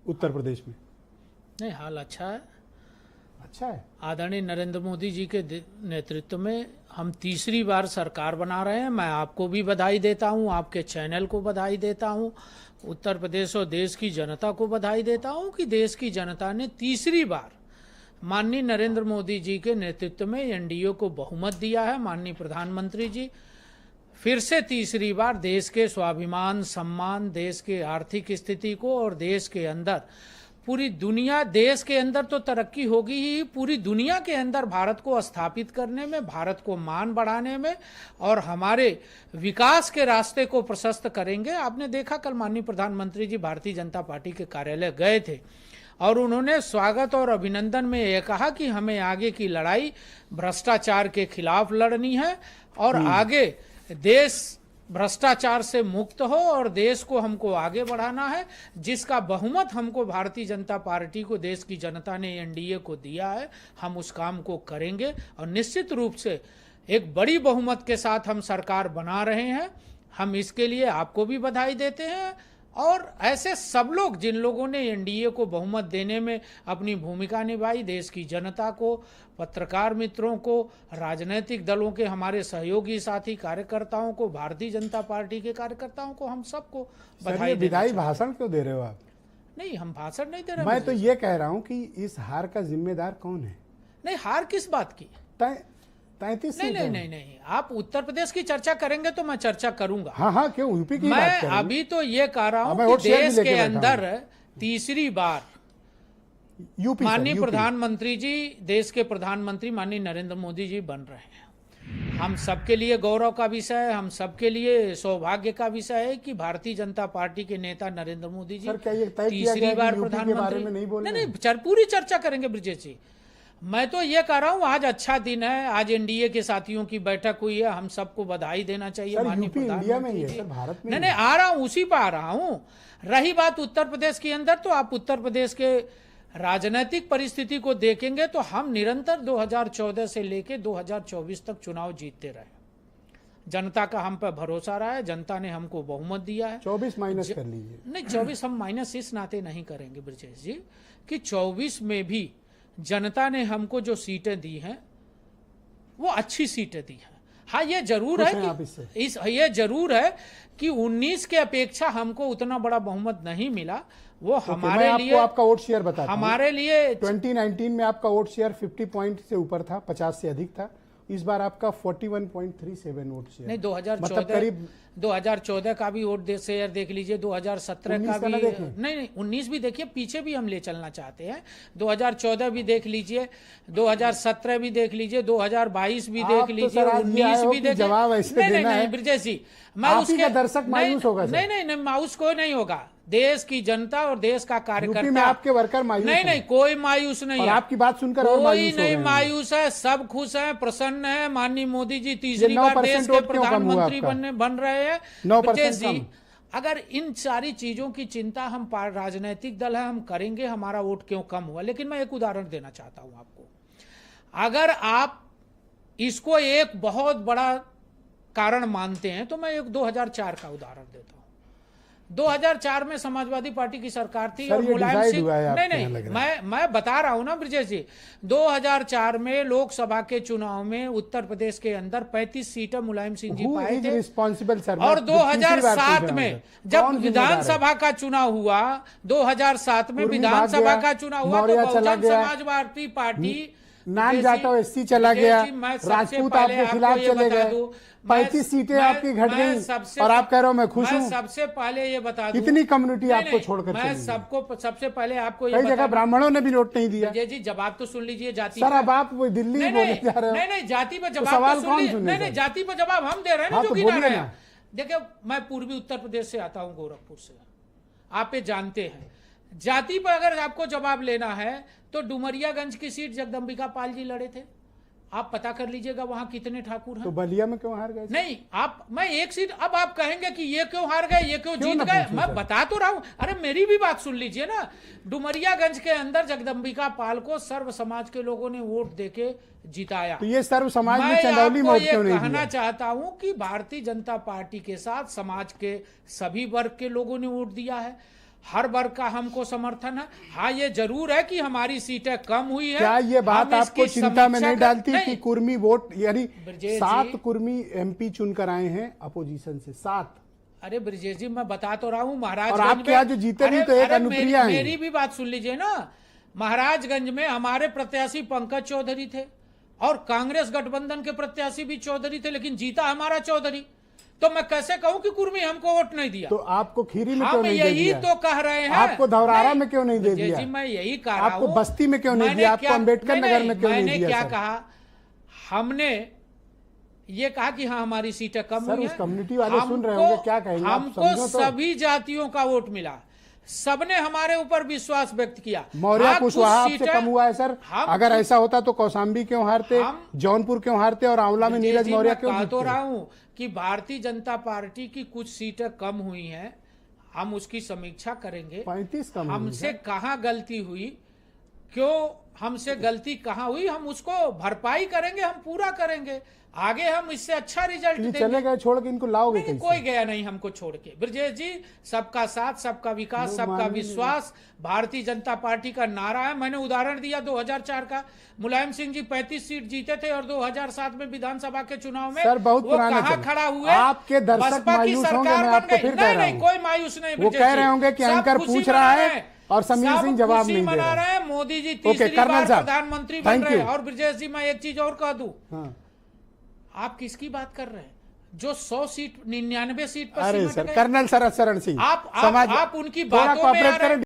उत्तर प्रदेश में? नहीं, हाल अच्छा है। अच्छा है। आदरणीय नरेंद्र मोदी जी के नेतृत्व में हम तीसरी बार सरकार बना रहे हैं। मैं आपको भी बधाई देता हूं, आपके चैनल को बधाई देता हूं, उत्तर प्रदेश और देश की जनता को बधाई देता हूं कि देश की जनता ने तीसरी बार माननीय नरेंद्र मोदी जी के नेतृत्व में एनडीए को बहुमत दिया है। माननीय प्रधानमंत्री जी फिर से तीसरी बार देश के स्वाभिमान, सम्मान, देश के आर्थिक स्थिति को और देश के अंदर पूरी दुनिया, देश के अंदर तो तरक्की होगी ही, पूरी दुनिया के अंदर भारत को स्थापित करने में, भारत को मान बढ़ाने में और हमारे विकास के रास्ते को प्रशस्त करेंगे। आपने देखा कल माननीय प्रधानमंत्री जी भारतीय जनता पार्टी के कार्यालय गए थे और उन्होंने स्वागत और अभिनंदन में यह कहा कि हमें आगे की लड़ाई भ्रष्टाचार के खिलाफ लड़नी है और आगे देश भ्रष्टाचार से मुक्त हो और देश को हमको आगे बढ़ाना है। जिसका बहुमत हमको भारतीय जनता पार्टी को, देश की जनता ने एनडीए को दिया है, हम उस काम को करेंगे और निश्चित रूप से एक बड़ी बहुमत के साथ हम सरकार बना रहे हैं। हम इसके लिए आपको भी बधाई देते हैं और ऐसे सब लोग जिन लोगों ने एनडीए को बहुमत देने में अपनी भूमिका निभाई, देश की जनता को, पत्रकार मित्रों को, राजनीतिक दलों के हमारे सहयोगी साथी कार्यकर्ताओं को, भारतीय जनता पार्टी के कार्यकर्ताओं को, हम सबको बधाई। विदाई भाषण क्यों दे रहे हो आप? नहीं, हम भाषण नहीं दे रहे। मैं तो ये कह रहा हूँ कि इस हार का जिम्मेदार कौन है? नहीं, हार किस बात की? 33 नहीं, आप उत्तर प्रदेश की चर्चा करेंगे तो मैं चर्चा करूंगा। हाँ, क्यों यूपी की बात मैं करें? अभी तो ये कह रहा हूँ कि देश के अंदर तीसरी बार यूपी माननीय प्रधानमंत्री जी, देश के प्रधानमंत्री माननीय नरेंद्र मोदी जी बन रहे हैं। हम सबके लिए गौरव का विषय है, हम सबके लिए सौभाग्य का विषय है कि भारतीय जनता पार्टी के नेता नरेंद्र मोदी जी तीसरी बार प्रधानमंत्री। नहीं, पूरी चर्चा करेंगे ब्रिजेश जी। मैं तो ये कह रहा हूँ आज अच्छा दिन है, आज एनडीए के साथियों की बैठक हुई है, हम सबको बधाई देना चाहिए माननीय प्रधानमंत्री जी। नहीं, आ रहा हूँ, उसी पर आ रहा हूँ। रही बात उत्तर प्रदेश के अंदर, तो आप उत्तर प्रदेश के राजनीतिक परिस्थिति को देखेंगे तो हम निरंतर 2014 से लेके 2024 तक चुनाव जीतते रहे। जनता का हम पर भरोसा रहा है, जनता ने हमको बहुमत दिया है। 24 माइनस कर लीजिए। नहीं, 24 हम माइनस इस नाते नहीं करेंगे ब्रजेश जी कि 24 में भी जनता ने हमको जो सीटें दी हैं वो अच्छी सीटें दी हैं। हाँ, ये जरूर है कि ये जरूर है कि 19 के अपेक्षा हमको उतना बड़ा बहुमत नहीं मिला। वो हमारे लिए आपका वोट शेयर बताता हमारे लिए 2019 में आपका वोट शेयर 50 पॉइंट से ऊपर था, 50 से अधिक था। इस बार आपका 41.37 वोट शेयर। नहीं, 2014 का भी वोट शेयर देख लीजिए, 2017 का भी नहीं, 19 भी देखिए, पीछे भी हम ले चलना चाहते हैं। 2014 भी देख लीजिए, 2017 भी देख लीजिए, 2022 भी देख लीजिए, 19 भी देखिए। नहीं ब्रजेश जी, मैं उसके दर्शक मायूस होगा। नहीं, मायूस कोई नहीं होगा। देश की जनता और देश का कार्यकर्ता में आपके वर्कर मायूस नहीं, कोई मायूस नहीं है। आपकी बात सुनकर कोई नहीं मायूस है, सब खुश है, प्रसन्न है। माननीय मोदी जी तीसरी बार देश के प्रधानमंत्री बन रहे हैं। ब्रजेश जी, अगर इन सारी चीजों की चिंता हम राजनीतिक दल है हम करेंगे, हमारा वोट क्यों कम हुआ। लेकिन मैं एक उदाहरण देना चाहता हूं आपको। अगर आप इसको एक बहुत बड़ा कारण मानते हैं तो मैं एक 2004 का उदाहरण देता हूं। 2004 में समाजवादी पार्टी की सरकार थी और मुलायम सिंह, नहीं, मैं बता रहा हूं ना ब्रजेश जी। 2004 में लोकसभा के चुनाव में उत्तर प्रदेश के अंदर 35 सीटें मुलायम सिंह जी पाए थे। और 2007 में जब विधानसभा का चुनाव हुआ, 2007 में विधानसभा का चुनाव हुआ तो बहुजन समाजवादी पार्टी नाम जाता एससी चला गया, राजपूत आपके खिलाफ चले गए, 35 सीटें आपकी घट गई और आप कह रहे हो मैं खुश हूं। सबसे पहले ये बता दूं, कितनी कम्युनिटी आपको छोड़कर मैं सबको सबसे पहले आपको कई जगह ब्राह्मणों ने भी वोट नहीं दिया। जी, जवाब तो सुन लीजिए। जाति सर, अब आप वो दिल्ली बोलने जा रहे हो। नहीं, जाति पर जवाब तो सुन लीजिए। नहीं, जाति पर जवाब हम दे रहे हैं ना, जो गिना रहे हैं। देखिए, मैं पूर्वी उत्तर प्रदेश से आता हूं, गोरखपुर से, आप ये जानते हैं। जाति पर अगर आपको जवाब लेना है तो डुमरियागंज की सीट जगदम्बिका पाल जी लड़े थे, आप पता कर लीजिएगा वहां कितने ठाकुर हैं। तो बलिया में क्यों हार गए? नहीं, मैं एक सीट, अब आप कहेंगे कि ये क्यों हार गए, ये क्यों जीत गए, मैं बता तो रहा हूं। अरे मेरी भी बात सुन लीजिए ना। डुमरियागंज के अंदर जगदम्बिका पाल को सर्व समाज के लोगों ने वोट देके जिताया। तो ये सर्व समाज में चंदौली में क्यों नहीं कहना चाहता हूं कि भारतीय जनता पार्टी के साथ समाज के सभी वर्ग के लोगों ने वोट दिया है। हर वर्ग का हमको समर्थन है। हाँ, ये जरूर है कि हमारी सीटें कम हुई है। क्या ये बात हम आपको इसकी चिंता में नहीं समीक्षा डालती कि कुर्मी वोट, यानी ब्रजेश 7 जी, कुर्मी MP चुनकर आए हैं अपोजिशन से, 7। अरे ब्रजेश जी, मैं बता तो रहा हूँ महाराजगंज और आपके यहाँ जो जीते नहीं तो एक अनुप्रिया है। मेरी भी बात सुन लीजिए ना। महाराजगंज में हमारे प्रत्याशी पंकज चौधरी थे और कांग्रेस गठबंधन के प्रत्याशी भी चौधरी थे, लेकिन जीता हमारा चौधरी। तो मैं कैसे कहूं कि कुर्मी हमको वोट नहीं दिया? तो आपको खीरी में क्यों नहीं दे यही दिया? तो कह रहे हैं। आपको धौरारा में क्यों नहीं दे दिया? जी, मैं यही कह रहा हूं। आपको बस्ती में क्यों नहीं दिया? आपको अंबेडकर नगर में क्यों नहीं दिया? मैंने क्या कहा? हमने ये कहा कि हाँ, हमारी सीटें कम हुई हैं। उस कम्युनिटी वाले सुन रहे होंगे, क्या कहेंगे? हमको सभी जातियों का वोट मिला, सबने हमारे ऊपर विश्वास व्यक्त किया। मौर्य कुशवाहा आपसे कम हुआ है सर? अगर ऐसा होता तो कौशाम्बी क्यों हारते, जौनपुर क्यों हारते और आंवला में नीरज मौर्य क्यों जीतते? तो रहा हूं कि भारतीय जनता पार्टी की कुछ सीटें कम हुई हैं, हम उसकी समीक्षा करेंगे। 35 कम हमसे कहां गलती हुई, क्यों हमसे गलती कहां हुई, हम उसको भरपाई करेंगे, हम पूरा करेंगे। आगे हम इससे अच्छा रिजल्ट देंगे। चले गए छोड़ के इनको लाओगे कैसे? कोई गया नहीं हमको छोड़ के ब्रजेश जी। सबका साथ, सबका विकास, सबका विश्वास भारतीय जनता पार्टी का नारा है। मैंने उदाहरण दिया 2004 का। मुलायम सिंह जी 35 सीट जीते थे और 2007 में विधानसभा के चुनाव में सर बहुत वो कहां खड़ा हुए? आपके दर्शक मायूस होंगे, मैं आपको फिर कह रहा हूं। कोई मायूस नहीं, वो कह रहे होंगे कि एंकर पूछ रहा है और समीर सिंह जवाब नहीं दे रहा है। मोदी जी तीसरी बार प्रधानमंत्री बन रहे हैं। और ब्रजेश जी, मैं एक चीज और कह दूं, आप किसकी बात कर रहे हैं जो 100 सीट 99 सीट पर? अरे सर, कर्नल शरद शरण सिंह, आप उनकी बातों में